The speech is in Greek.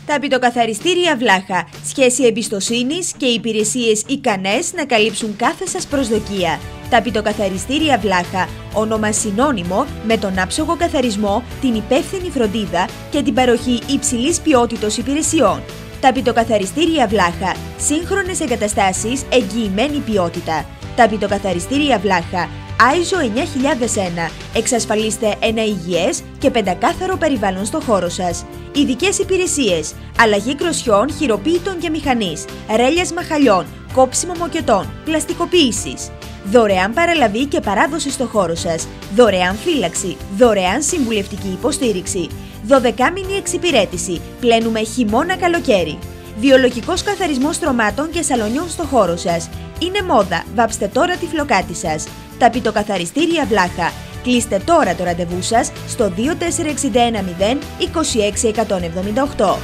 Τα πιτοκαθαριστήρια Βλάχα, σχέση εμπιστοσύνης και υπηρεσίες ικανές να καλύψουν κάθε σας προσδοκία. Τα πιτοκαθαριστήρια Βλάχα, όνομα συνώνυμο με τον άψογο καθαρισμό, την υπεύθυνη φροντίδα και την παροχή υψηλής ποιότητος υπηρεσιών. Τα πιτοκαθαριστήρια Βλάχα, σύγχρονες εγκαταστάσεις, εγγυημένη ποιότητα. Τα πιτοκαθαριστήρια Βλάχα, ISO 9001. Εξασφαλίστε ένα υγιές και πεντακάθαρο περιβάλλον στο χώρο σας. Ειδικές υπηρεσίες: αλλαγή κροσιών, χειροποίητων και μηχανής, ρέλιασμα χαλιών, κόψιμο μοκετών, πλαστικοποίησης. Δωρεάν παραλαβή και παράδοση στο χώρο σας. Δωρεάν φύλαξη. Δωρεάν συμβουλευτική υποστήριξη. 12μηνη εξυπηρέτηση. Πλένουμε χειμώνα-καλοκαίρι. Βιολογικός καθαρισμός στρωμάτων και σαλονιών στο χώρο σας. Είναι μόδα. Βάψτε τώρα τη φλοκάτη σας. Τα πιτοκαθαριστήρια Βλάχα. Κλείστε τώρα το ραντεβού σας στο 24610 26178.